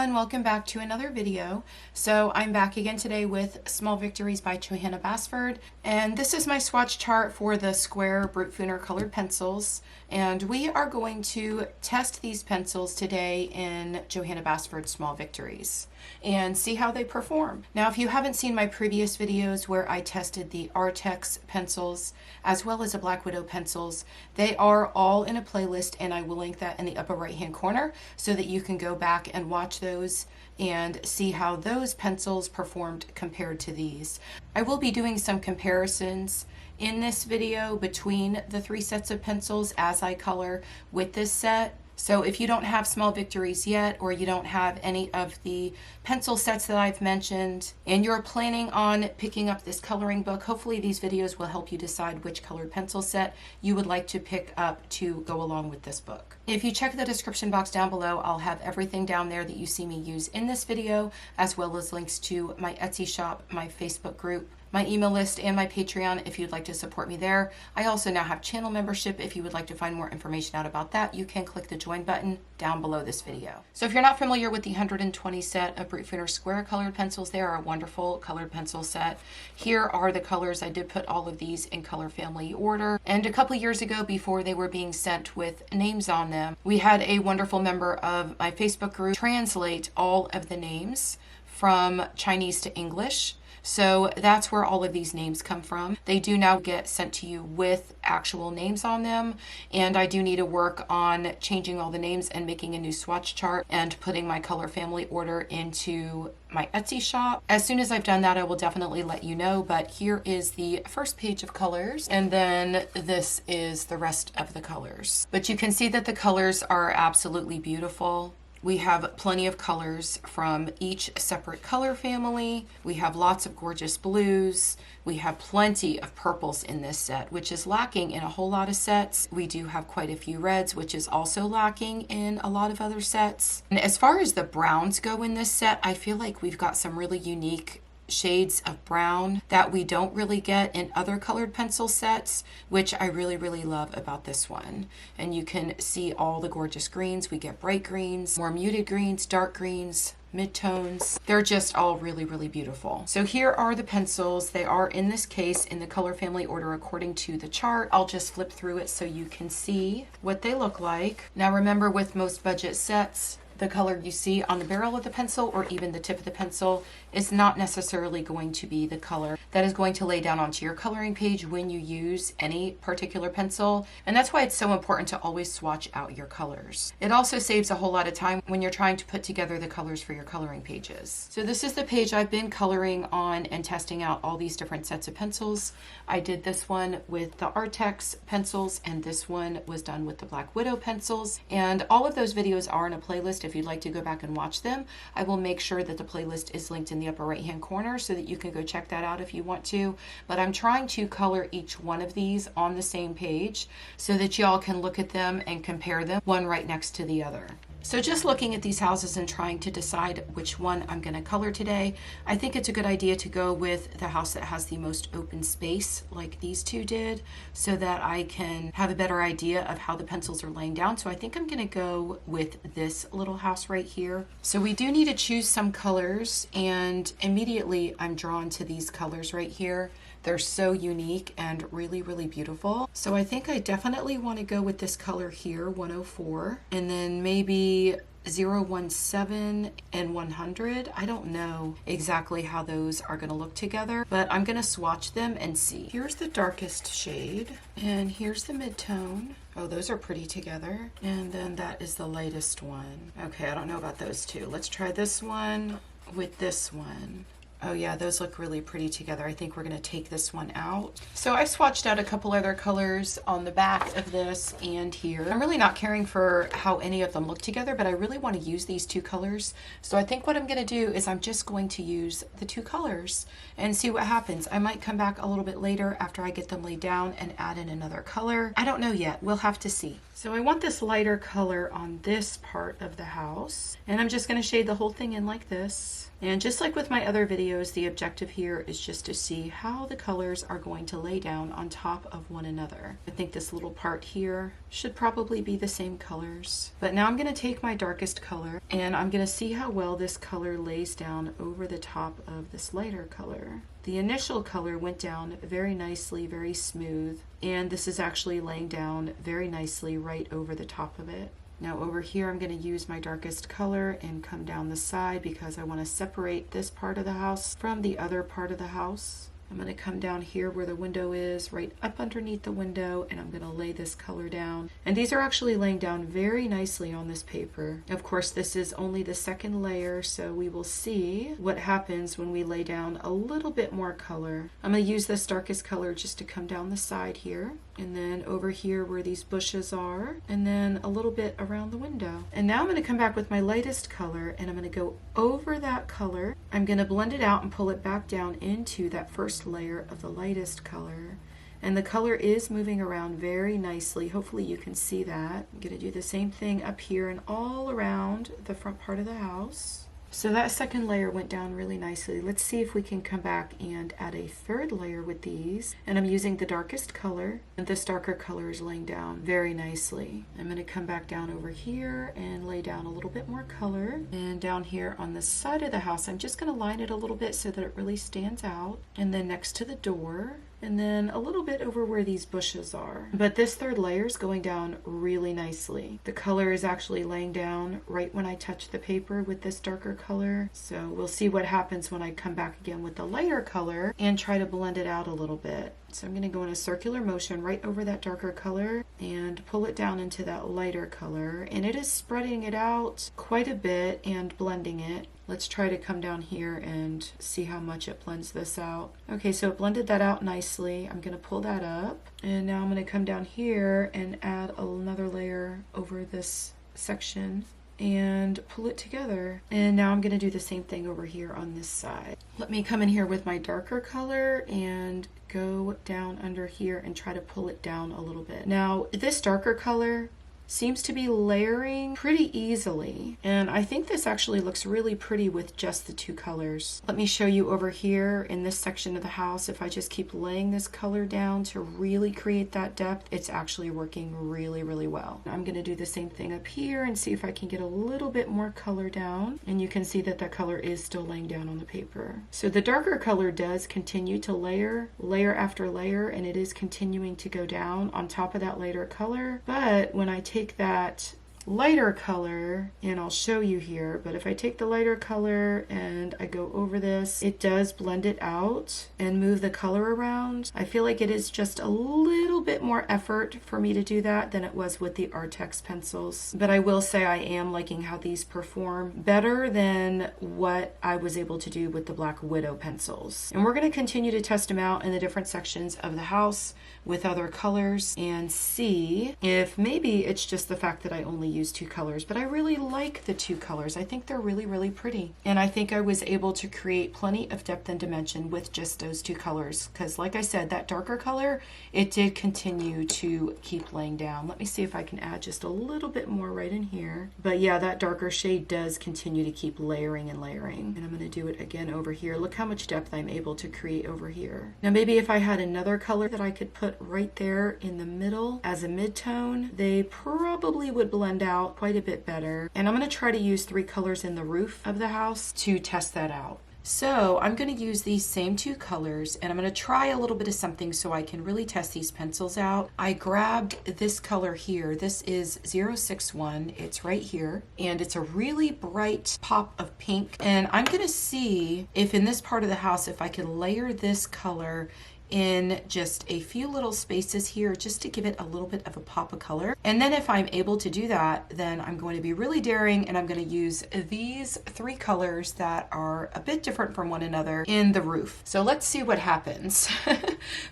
everyone, welcome back to another video. So I'm back again today with Small Victories by Johanna Basford, and this is my swatch chart for the Square Brutfuner colored pencils, and we are going to test these pencils today in Johanna Basford's Small Victories and see how they perform. Now, if you haven't seen my previous videos where I tested the Arrtx pencils as well as the Black Widow pencils, they are all in a playlist, and I will link that in the upper right hand corner so that you can go back and watch those and see how those pencils performed compared to these. I will be doing some comparisons in this video between the three sets of pencils as I color with this set. So if you don't have Small Victories yet, or you don't have any of the pencil sets that I've mentioned, and you're planning on picking up this coloring book, hopefully these videos will help you decide which colored pencil set you would like to pick up to go along with this book. If you check the description box down below, I'll have everything down there that you see me use in this video, as well as links to my Etsy shop, my Facebook group, my email list, and my Patreon if you'd like to support me there. I also now have channel membership. If you would like to find more information out about that, you can click the join button down below this video. So if you're not familiar with the 120 set of Brutfuner Square colored pencils, they are a wonderful colored pencil set. Here are the colors. I did put all of these in color family order. And a couple years ago, before they were being sent with names on them, we had a wonderful member of my Facebook group translate all of the names from Chinese to English. So that's where all of these names come from. They do now get sent to you with actual names on them, and I do need to work on changing all the names and making a new swatch chart and putting my color family order into my Etsy shop. As soon as I've done that, I will definitely let you know, but here is the first page of colors, and then this is the rest of the colors. But you can see that the colors are absolutely beautiful. We have plenty of colors from each separate color family. We have lots of gorgeous blues. We have plenty of purples in this set, which is lacking in a whole lot of sets. We do have quite a few reds, which is also lacking in a lot of other sets. And as far as the browns go in this set, I feel like we've got some really unique shades of brown that we don't really get in other colored pencil sets, which I really love about this one. And you can see all the gorgeous greens. We get bright greens, more muted greens, dark greens, mid-tones. They're just all really beautiful. So here are the pencils. They are in this case in the color family order according to the chart. I'll just flip through it so you can see what they look like. Now remember, with most budget sets, the color you see on the barrel of the pencil or even the tip of the pencil is not necessarily going to be the color that is going to lay down onto your coloring page when you use any particular pencil. And that's why it's so important to always swatch out your colors. It also saves a whole lot of time when you're trying to put together the colors for your coloring pages. So this is the page I've been coloring on and testing out all these different sets of pencils. I did this one with the Arrtx pencils, and this one was done with the Black Widow pencils. And all of those videos are in a playlist. If you'd like to go back and watch them, I will make sure that the playlist is linked in the upper right hand corner so that you can go check that out if you want to. But I'm trying to color each one of these on the same page so that y'all can look at them and compare them one right next to the other. So just looking at these houses and trying to decide which one I'm going to color today, I think it's a good idea to go with the house that has the most open space like these two did, so that I can have a better idea of how the pencils are laying down. So I think I'm going to go with this little house right here. So we do need to choose some colors, and immediately I'm drawn to these colors right here. They're so unique and really beautiful. So I think I definitely want to go with this color here, 104, and then maybe 017 and 100. I don't know exactly how those are going to look together, but I'm going to swatch them and see. Here's the darkest shade, and here's the mid-tone. Oh, those are pretty together. And then that is the lightest one. Okay, I don't know about those two. Let's try this one with this one. Oh yeah, those look really pretty together. I think we're going to take this one out. So I swatched out a couple other colors on the back of this and here. I'm really not caring for how any of them look together, but I really want to use these two colors. So I think what I'm going to do is I'm just going to use the two colors and see what happens. I might come back a little bit later after I get them laid down and add in another color. I don't know yet. We'll have to see. So I want this lighter color on this part of the house, and I'm just going to shade the whole thing in like this. And just like with my other video, videos, the objective here is just to see how the colors are going to lay down on top of one another. I think this little part here should probably be the same colors. But now I'm going to take my darkest color and I'm going to see how well this color lays down over the top of this lighter color. The initial color went down very nicely, very smooth, and this is actually laying down very nicely right over the top of it. Now over here I'm going to use my darkest color and come down the side because I want to separate this part of the house from the other part of the house. I'm going to come down here where the window is, right up underneath the window, and I'm going to lay this color down. And these are actually laying down very nicely on this paper. Of course, this is only the second layer, so we will see what happens when we lay down a little bit more color. I'm going to use this darkest color just to come down the side here, and then over here where these bushes are, and then a little bit around the window. And now I'm going to come back with my lightest color, and I'm going to go over that color. I'm going to blend it out and pull it back down into that first layer of the lightest color. And the color is moving around very nicely. Hopefully you can see that. I'm going to do the same thing up here and all around the front part of the house. So that second layer went down really nicely. Let's see if we can come back and add a third layer with these. And I'm using the darkest color, and this darker color is laying down very nicely. I'm going to come back down over here and lay down a little bit more color. And down here on the side of the house, I'm just going to line it a little bit so that it really stands out. And then next to the door, and then a little bit over where these bushes are. But this third layer is going down really nicely. The color is actually laying down right when I touch the paper with this darker color. So we'll see what happens when I come back again with the lighter color and try to blend it out a little bit. So I'm going to go in a circular motion right over that darker color and pull it down into that lighter color. And it is spreading it out quite a bit and blending it. Let's try to come down here and see how much it blends this out. Okay, so it blended that out nicely. I'm going to pull that up. And now I'm going to come down here and add another layer over this section and pull it together. And now I'm going to do the same thing over here on this side. Let me come in here with my darker color and go down under here and try to pull it down a little bit. Now this darker color seems to be layering pretty easily, and I think this actually looks really pretty with just the two colors. Let me show you over here in this section of the house. If I just keep laying this color down to really create that depth, it's actually working really well. I'm going to do the same thing up here and see if I can get a little bit more color down, and you can see that that color is still laying down on the paper. So the darker color does continue to layer after layer, and it is continuing to go down on top of that lighter color. But when I take that lighter color, and I'll show you here, but if I take the lighter color and I go over this, it does blend it out and move the color around. I feel like it is just a little bit more effort for me to do that than it was with the Arrtx pencils. But I will say I am liking how these perform better than what I was able to do with the Black Widow pencils. And we're going to continue to test them out in the different sections of the house with other colors and see if maybe it's just the fact that I only use two colors, but I really like the two colors. I think they're really pretty, and I think I was able to create plenty of depth and dimension with just those two colors, because like I said, that darker color, it did continue to keep laying down. Let me see if I can add just a little bit more right in here. But yeah, that darker shade does continue to keep layering and layering, and I'm going to do it again over here. Look how much depth I'm able to create over here. Now maybe if I had another color that I could put right there in the middle as a mid-tone, they probably would blend out quite a bit better. And I'm going to try to use three colors in the roof of the house to test that out. So I'm going to use these same two colors, and I'm going to try a little bit of something so I can really test these pencils out. I grabbed this color here. This is 061. It's right here, and it's a really bright pop of pink. And I'm going to see if in this part of the house, if I can layer this color in just a few little spaces here just to give it a little bit of a pop of color. And then if I'm able to do that, then I'm going to be really daring, and I'm going to use these three colors that are a bit different from one another in the roof. So let's see what happens.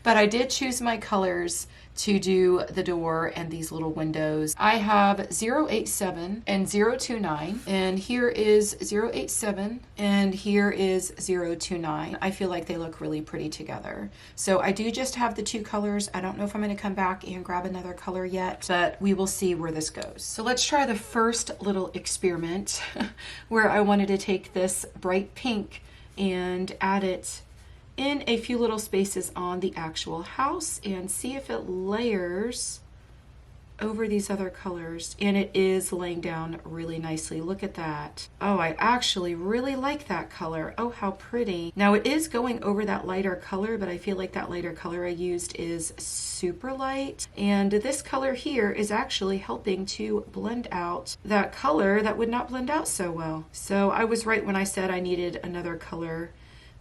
But I did choose my colors to do the door and these little windows. I have 087 and 029, and here is 087 and here is 029. I feel like they look really pretty together. So I do just have the two colors. I don't know if I'm going to come back and grab another color yet, but we will see where this goes. So let's try the first little experiment where I wanted to take this bright pink and add it in a few little spaces on the actual house and see if it layers over these other colors. And it is laying down really nicely. Look at that. Oh, I actually really like that color. Oh, how pretty. Now it is going over that lighter color, but I feel like that lighter color I used is super light. And this color here is actually helping to blend out that color that would not blend out so well. So I was right when I said I needed another color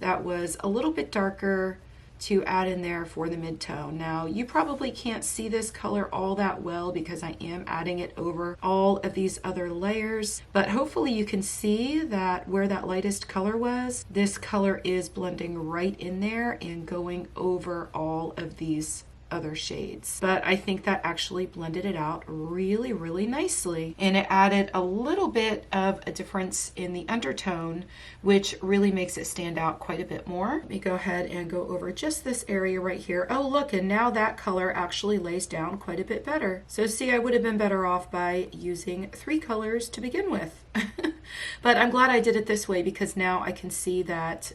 that was a little bit darker to add in there for the mid-tone. Now you probably can't see this color all that well because I am adding it over all of these other layers, but hopefully you can see that where that lightest color was, this color is blending right in there and going over all of these other shades. But I think that actually blended it out really, really nicely. And it added a little bit of a difference in the undertone, which really makes it stand out quite a bit more. Let me go ahead and go over just this area right here. Oh, look, and now that color actually lays down quite a bit better. So see, I would have been better off by using 3 colors to begin with. But I'm glad I did it this way because now I can see that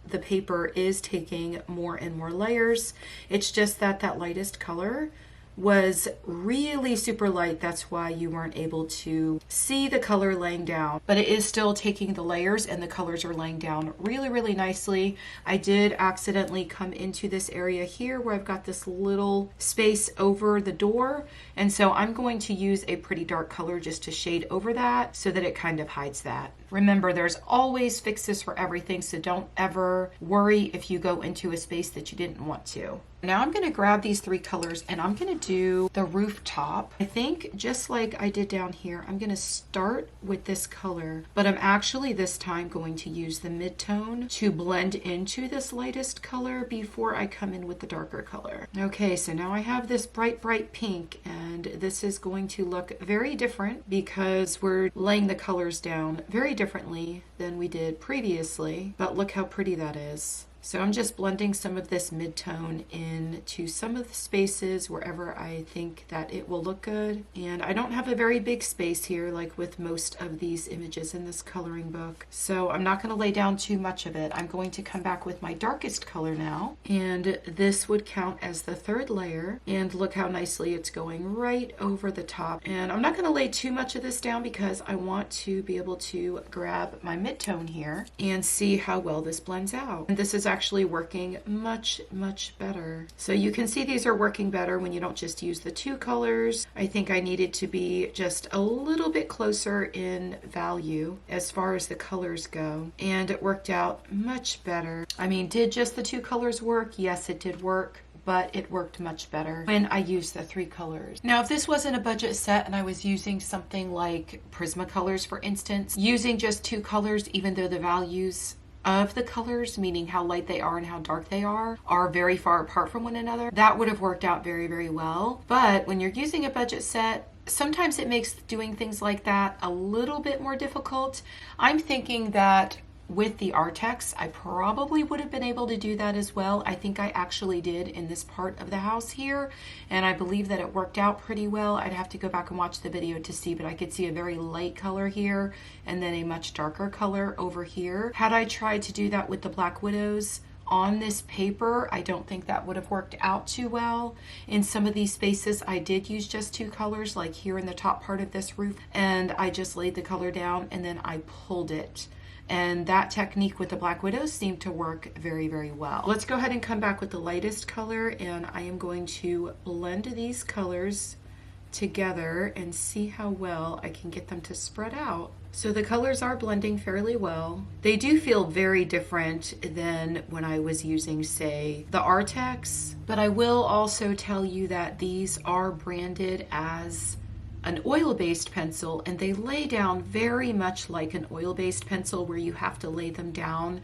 the paper is taking more and more layers. It's just that that lightest color was really super light. That's why you weren't able to see the color laying down, but it is still taking the layers and the colors are laying down really, really nicely. I did accidentally come into this area here where I've got this little space over the door. And so I'm going to use a pretty dark color just to shade over that so that it kind of hides that. Remember, there's always fixes for everything, so don't ever worry if you go into a space that you didn't want to. Now I'm going to grab these 3 colors and I'm going to do the rooftop. I think just like I did down here, I'm going to start with this color, but I'm actually this time going to use the mid-tone to blend into this lightest color before I come in with the darker color. Okay, so now I have this bright, bright pink, and this is going to look very different because we're laying the colors down very differently than we did previously, but look how pretty that is. So I'm just blending some of this mid-tone into some of the spaces wherever I think that it will look good. And I don't have a very big space here like with most of these images in this coloring book. So I'm not going to lay down too much of it. I'm going to come back with my darkest color now. And this would count as the 3rd layer. And look how nicely it's going right over the top. And I'm not going to lay too much of this down because I want to be able to grab my mid-tone here and see how well this blends out. And this is actually working much, much better. So you can see these are working better when you don't just use the 2 colors. I think I needed to be just a little bit closer in value as far as the colors go, and it worked out much better. I mean, did just the 2 colors work? Yes, it did work, but it worked much better when I used the 3 colors. Now, if this wasn't a budget set and I was using something like Prismacolors, for instance, using just 2 colors, even though the values of the colors, meaning how light they are and how dark they are very far apart from one another, that would have worked out very, very well. But when you're using a budget set, sometimes it makes doing things like that a little bit more difficult. I'm thinking that with the Arrtx, I probably would have been able to do that as well. I think I actually did in this part of the house here, and I believe that it worked out pretty well. I'd have to go back and watch the video to see, but I could see a very light color here and then a much darker color over here. Had I tried to do that with the Black Widows on this paper, I don't think that would have worked out too well. In some of these spaces, I did use just 2 colors, like here in the top part of this roof, and I just laid the color down and then I pulled it. And that technique with the Black Widow seemed to work very, very well. Let's go ahead and come back with the lightest color, and I am going to blend these colors together and see how well I can get them to spread out. So the colors are blending fairly well. They do feel very different than when I was using, say, the Arrtx, but I will also tell you that these are branded as an oil-based pencil, and they lay down very much like an oil-based pencil where you have to lay them down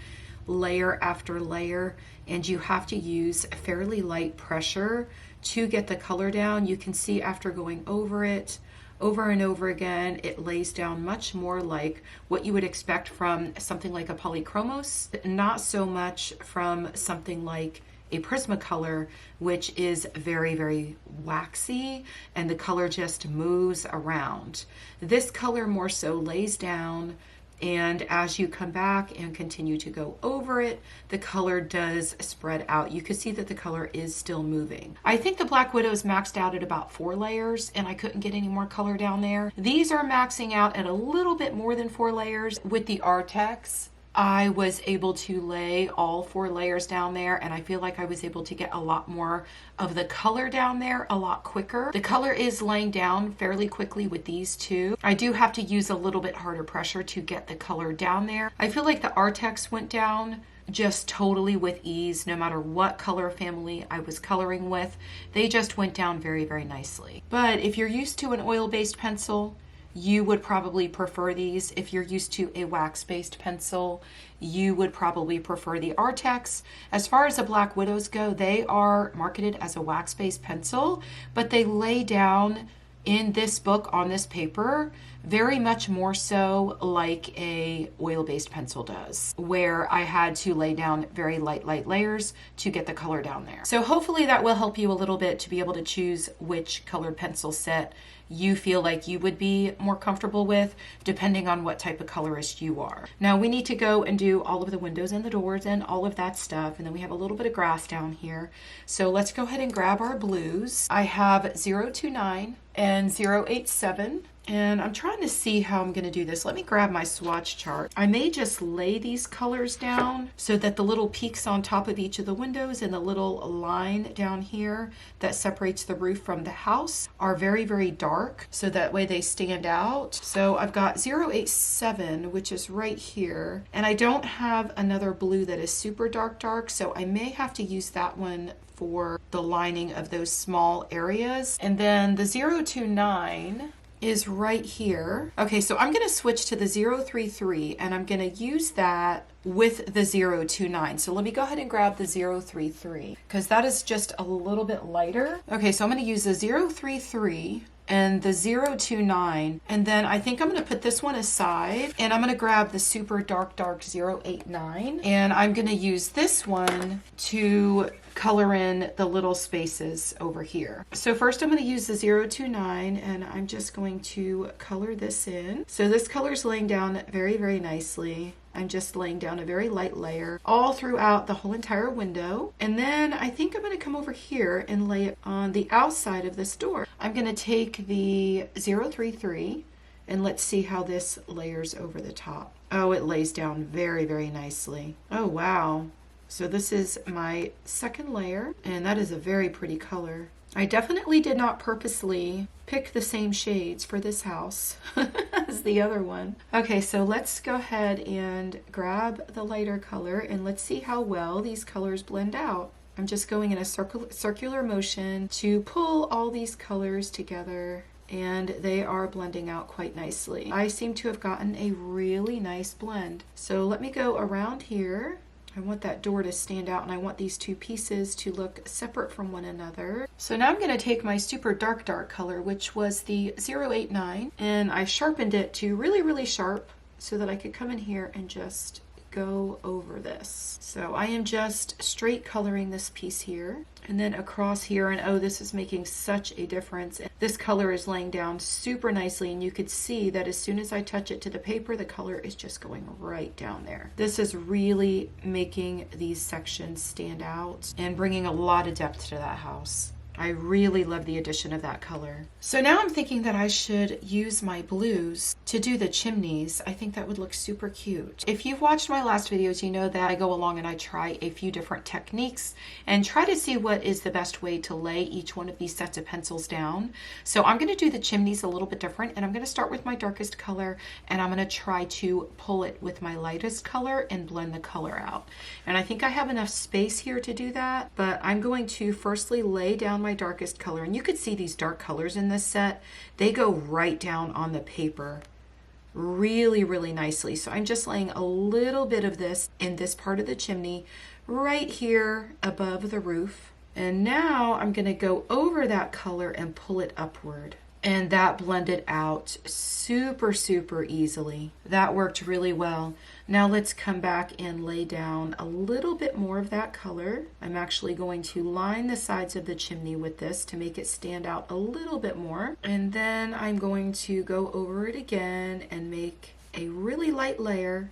layer after layer, and you have to use fairly light pressure to get the color down. You can see after going over it over and over again, it lays down much more like what you would expect from something like a polychromos, not so much from something like a Prismacolor, which is very, very waxy and the color just moves around. This color more so lays down And as you come back and continue to go over it, the color does spread out. You can see that the color is still moving. I think the Black Widow is maxed out at about 4 layers, and I couldn't get any more color down there. These are maxing out at a little bit more than 4 layers. With the Arrtx, I was able to lay all 4 layers down there, and I feel like I was able to get a lot more of the color down there a lot quicker. The color is laying down fairly quickly with these two. I do have to use a little bit harder pressure to get the color down there. I feel like the Arrtx went down just totally with ease, no matter what color family I was coloring with. They just went down very, very nicely. But if you're used to an oil-based pencil, you would probably prefer these. If you're used to a wax-based pencil, you would probably prefer the Arrtx. As far as the Black Widows go, they are marketed as a wax-based pencil, but they lay down in this book on this paper very much more so like a oil-based pencil does, where I had to lay down very light layers to get the color down there. So hopefully that will help you a little bit to be able to choose which colored pencil set you feel like you would be more comfortable with, depending on what type of colorist you are. Now we need to go and do all of the windows and the doors and all of that stuff, and then we have a little bit of grass down here. So let's go ahead and grab our blues. I have 029 and 087. And I'm trying to see how I'm going to do this. Let me grab my swatch chart. I may just lay these colors down so that the little peaks on top of each of the windows and the little line down here that separates the roof from the house are very, very dark, so that way they stand out. So I've got 087, which is right here. And I don't have another blue that is super dark, so I may have to use that one for the lining of those small areas. And then the 029 is right here. Okay, so I'm going to switch to the 033, and I'm going to use that with the 029. So let me go ahead and grab the 033 because that is just a little bit lighter. Okay, so I'm going to use the 033 and the 029, and then I think I'm going to put this one aside, and I'm going to grab the super dark 089, and I'm going to use this one to color in the little spaces over here. So first I'm going to use the 029, and I'm just going to color this in. So this color is laying down very, very nicely. I'm just laying down a very light layer all throughout the whole entire window. And then I think I'm going to come over here and lay it on the outside of this door. I'm going to take the 033 and let's see how this layers over the top. Oh, it lays down very, very nicely. Oh, wow. So this is my second layer, and that is a very pretty color. I definitely did not purposely pick the same shades for this house as the other one. Okay, so let's go ahead and grab the lighter color, and let's see how well these colors blend out. I'm just going in a circular motion to pull all these colors together, and they are blending out quite nicely. I seem to have gotten a really nice blend. So let me go around here. I want that door to stand out, and I want these two pieces to look separate from one another. So now I'm going to take my super dark color, which was the 089, and I sharpened it to really, really sharp so that I could come in here and just go over this. So I am just straight coloring this piece here and then across here, and oh, this is making such a difference. This color is laying down super nicely, and you could see that as soon as I touch it to the paper, the color is just going right down there. This is really making these sections stand out and bringing a lot of depth to that house. I really love the addition of that color. So now I'm thinking that I should use my blues to do the chimneys. I think that would look super cute. If you've watched my last videos, you know that I go along and I try a few different techniques and try to see what is the best way to lay each one of these sets of pencils down. So I'm going to do the chimneys a little bit different, and I'm going to start with my darkest color, and I'm going to try to pull it with my lightest color and blend the color out. And I think I have enough space here to do that, but I'm going to firstly lay down my darkest color, and you could see these dark colors in this set. They go right down on the paper really, really nicely. So I'm just laying a little bit of this in this part of the chimney right here above the roof. And now I'm going to go over that color and pull it upward. And that blended out super, super easily. That worked really well. Now let's come back and lay down a little bit more of that color. I'm actually going to line the sides of the chimney with this to make it stand out a little bit more. And then I'm going to go over it again and make a really light layer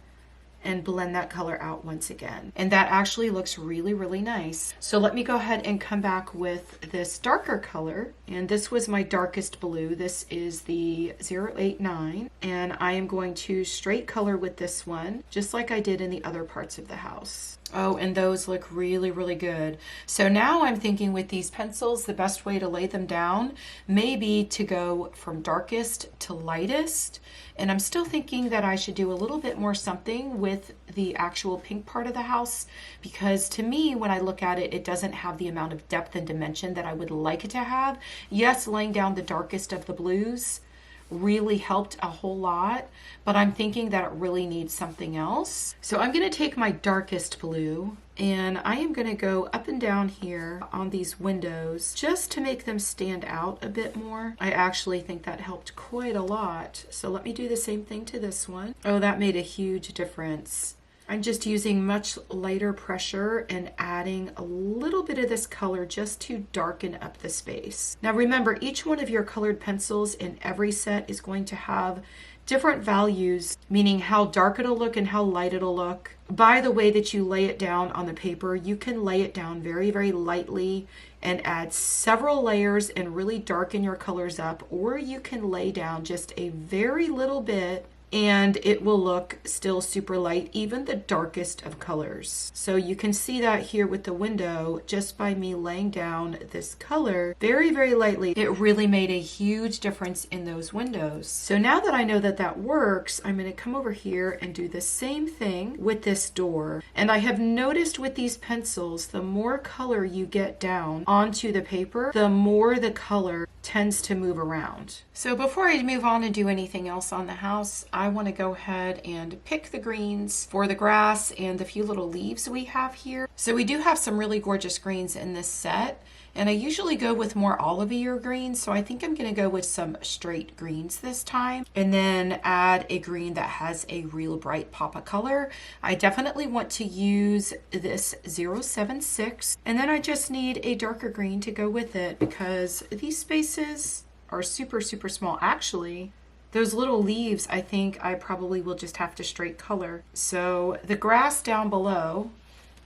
and blend that color out once again. And that actually looks really, really nice. So let me go ahead and come back with this darker color. And this was my darkest blue. This is the 089. And I am going to straight color with this one, just like I did in the other parts of the house. Oh, and those look really, really good. So now I'm thinking with these pencils, the best way to lay them down may be to go from darkest to lightest. And I'm still thinking that I should do a little bit more something with the actual pink part of the house, because to me, when I look at it, it doesn't have the amount of depth and dimension that I would like it to have. Yes, laying down the darkest of the blues really helped a whole lot, but I'm thinking that it really needs something else. So I'm going to take my darkest blue and I am going to go up and down here on these windows just to make them stand out a bit more. I actually think that helped quite a lot. So let me do the same thing to this one. Oh, that made a huge difference. I'm just using much lighter pressure and adding a little bit of this color just to darken up the space. Now remember, each one of your colored pencils in every set is going to have different values, meaning how dark it'll look and how light it'll look. By the way that you lay it down on the paper, you can lay it down very, very lightly and add several layers and really darken your colors up, or you can lay down just a very little bit and it will look still super light, even the darkest of colors. So you can see that here with the window, just by me laying down this color very, very lightly, it really made a huge difference in those windows. So now that I know that that works, I'm going to come over here and do the same thing with this door. And I have noticed with these pencils, the more color you get down onto the paper, the more the color tends to move around. So before I move on and do anything else on the house, I want to go ahead and pick the greens for the grass and the few little leaves we have here. So we do have some really gorgeous greens in this set, and I usually go with more olivey greens, so I think I'm going to go with some straight greens this time, and then add a green that has a real bright pop of color. I definitely want to use this 076, and then I just need a darker green to go with it because these spaces are super, super small. Actually, those little leaves, I think I probably will just have to straight color. So the grass down below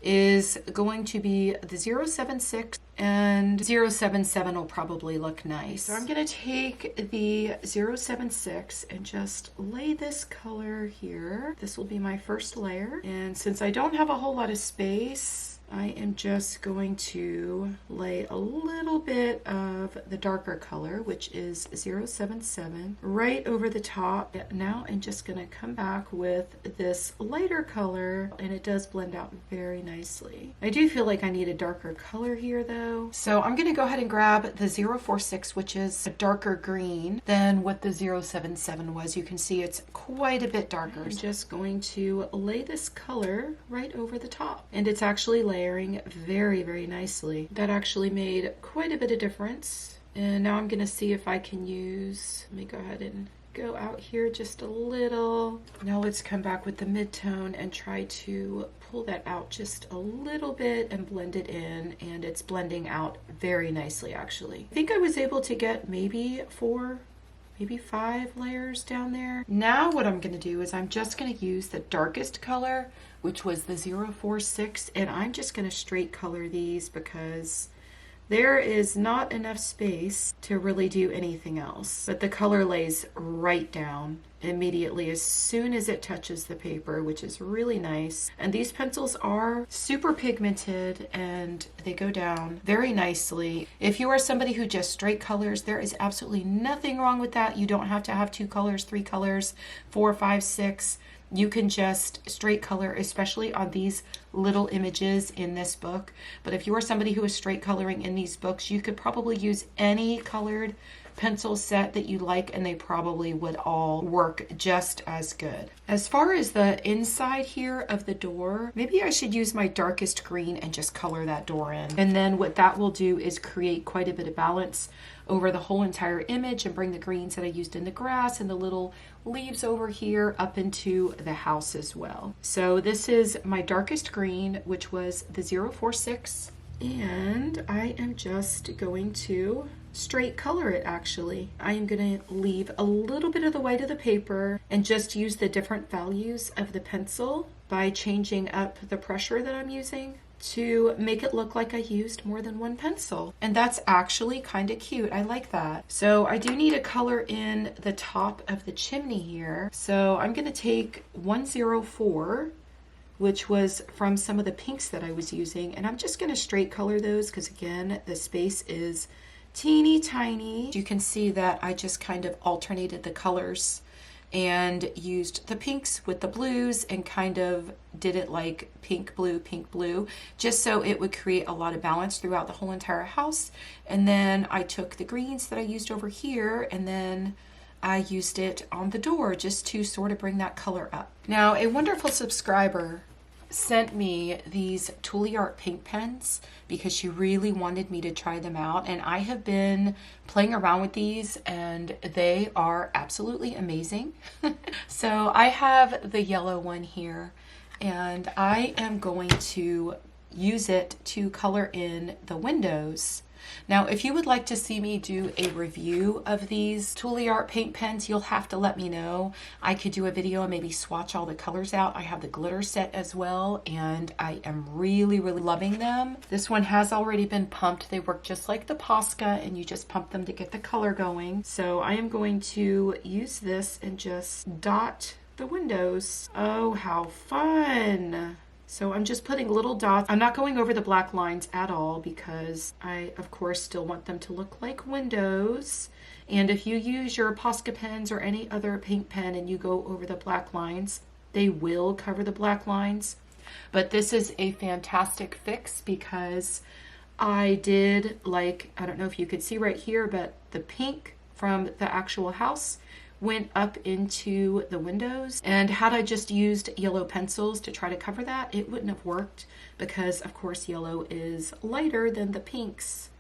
is going to be the 076, and 077 will probably look nice. So I'm going to take the 076 and just lay this color here. This will be my first layer, and since I don't have a whole lot of space, I am just going to lay a little bit of the darker color, which is 077, right over the top. Now I'm just going to come back with this lighter color, and it does blend out very nicely. I do feel like I need a darker color here though. So I'm going to go ahead and grab the 046, which is a darker green than what the 077 was. You can see it's quite a bit darker. I'm just going to lay this color right over the top, and it's actually layering very, very nicely. That actually made quite a bit of difference. And now I'm going to see if I can use, let me go ahead and go out here just a little. Now let's come back with the mid-tone and try to pull that out just a little bit and blend it in, and it's blending out very nicely actually. I think I was able to get maybe 4, maybe 5 layers down there. Now what I'm going to do is I'm just going to use the darkest color, which was the 046, and I'm just going to straight color these because there is not enough space to really do anything else. But the color lays right down immediately as soon as it touches the paper, which is really nice. And these pencils are super pigmented and they go down very nicely. If you are somebody who just straight colors, there is absolutely nothing wrong with that. You don't have to have 2 colors, 3 colors, 4, 5, 6. You can just straight color, especially on these little images in this book. But if you are somebody who is straight coloring in these books, you could probably use any colored pencil set that you like, and they probably would all work just as good. As far as the inside here of the door, maybe I should use my darkest green and just color that door in. And then what that will do is create quite a bit of balance over the whole entire image and bring the greens that I used in the grass and the little leaves over here up into the house as well. So this is my darkest green, which was the 046, and I am just going to straight color it actually. I am going to leave a little bit of the white of the paper and just use the different values of the pencil by changing up the pressure that I'm using to make it look like I used more than one pencil. And that's actually kind of cute. I like that. So I do need a color in the top of the chimney here. So I'm going to take 104, which was from some of the pinks that I was using, and I'm just going to straight color those because again, the space is teeny tiny. You can see that I just kind of alternated the colors and used the pinks with the blues and kind of did it like pink, blue, just so it would create a lot of balance throughout the whole entire house. And then I took the greens that I used over here and then I used it on the door just to sort of bring that color up. Now, a wonderful subscriber sent me these Tooly Art paint pens because she really wanted me to try them out, and I have been playing around with these and they are absolutely amazing. So I have the yellow one here and I am going to use it to color in the windows. Now, if you would like to see me do a review of these Tooly Art paint pens, you'll have to let me know. I could do a video and maybe swatch all the colors out. I have the glitter set as well, and I am really loving them. This one has already been pumped. They work just like the Posca, and you just pump them to get the color going. So I am going to use this and just dot the windows. Oh, how fun! So I'm just putting little dots. I'm not going over the black lines at all because I, of course, still want them to look like windows. And if you use your Posca pens or any other paint pen and you go over the black lines, they will cover the black lines. But this is a fantastic fix because I did, like, I don't know if you could see right here, but the pink from the actual house went up into the windows, and had I just used yellow pencils to try to cover that, it wouldn't have worked because of course yellow is lighter than the pinks,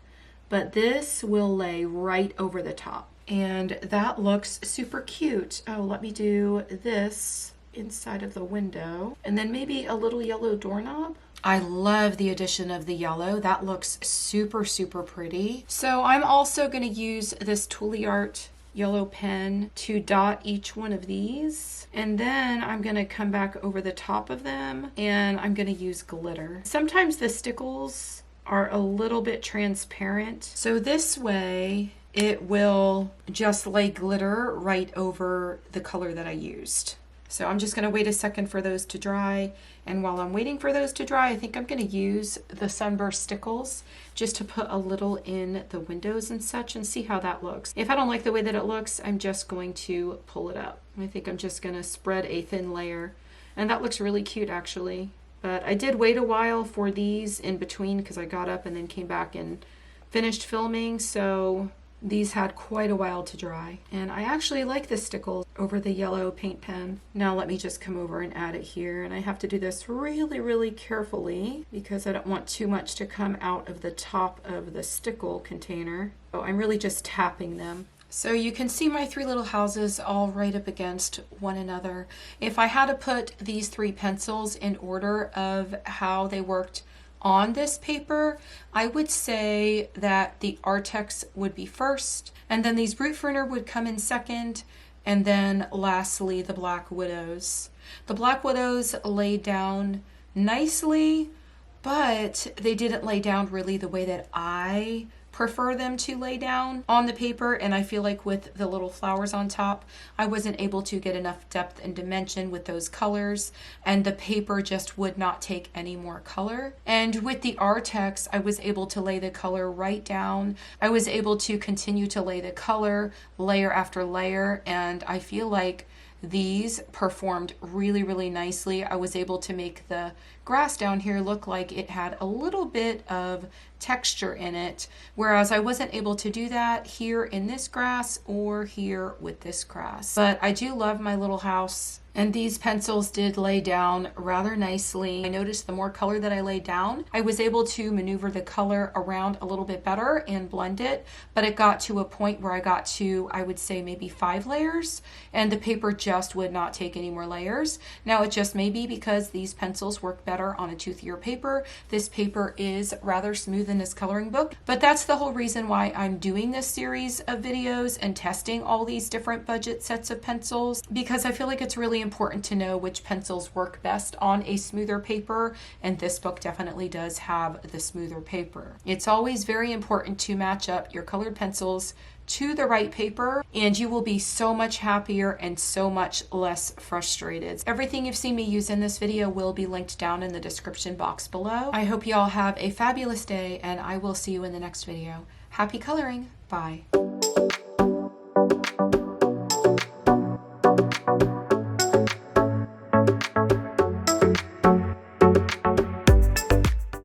but this will lay right over the top and that looks super cute. Oh, let me do this inside of the window and then maybe a little yellow doorknob. I love the addition of the yellow. That looks super pretty. So I'm also going to use this Tooly Art yellow pen to dot each one of these, and then I'm going to come back over the top of them and I'm going to use glitter. Sometimes the stickles are a little bit transparent, so this way it will just lay glitter right over the color that I used. So I'm just going to wait a second for those to dry, and while I'm waiting for those to dry, I think I'm going to use the Sunburst stickles just to put a little in the windows and such and see how that looks. If I don't like the way that it looks, I'm just going to pull it up. I think I'm just going to spread a thin layer, and that looks really cute actually. But I did wait a while for these in between because I got up and then came back and finished filming, so these had quite a while to dry, and I actually like the stickles over the yellow paint pen. Now let me just come over and add it here, and I have to do this really carefully because I don't want too much to come out of the top of the stickle container. So I'm really just tapping them. So you can see my three little houses all right up against one another. If I had to put these three pencils in order of how they worked on this paper, I would say that the Arrtx would be first, and then these Brutfuner would come in second, and then lastly the Black Widows. The Black Widows laid down nicely, but they didn't lay down really the way that I prefer them to lay down on the paper, and I feel like with the little flowers on top, I wasn't able to get enough depth and dimension with those colors, and the paper just would not take any more color. And with the Arrtx, I was able to lay the color right down. I was able to continue to lay the color layer after layer, and I feel like these performed really nicely. I was able to make the grass down here look like it had a little bit of texture in it, whereas I wasn't able to do that here in this grass or here with this grass. But I do love my little house, and these pencils did lay down rather nicely. I noticed the more color that I laid down, I was able to maneuver the color around a little bit better and blend it, but it got to a point where I got to, I would say maybe 5 layers, and the paper just would not take any more layers. Now it just may be because these pencils work better on a toothier paper. This paper is rather smooth than this coloring book. But that's the whole reason why I'm doing this series of videos and testing all these different budget sets of pencils, because I feel like it's really important to know which pencils work best on a smoother paper, and this book definitely does have the smoother paper. It's always very important to match up your colored pencils to the right paper, and you will be so much happier and so much less frustrated. Everything you've seen me use in this video will be linked down in the description box below. I hope you all have a fabulous day, and I will see you in the next video. Happy coloring. Bye.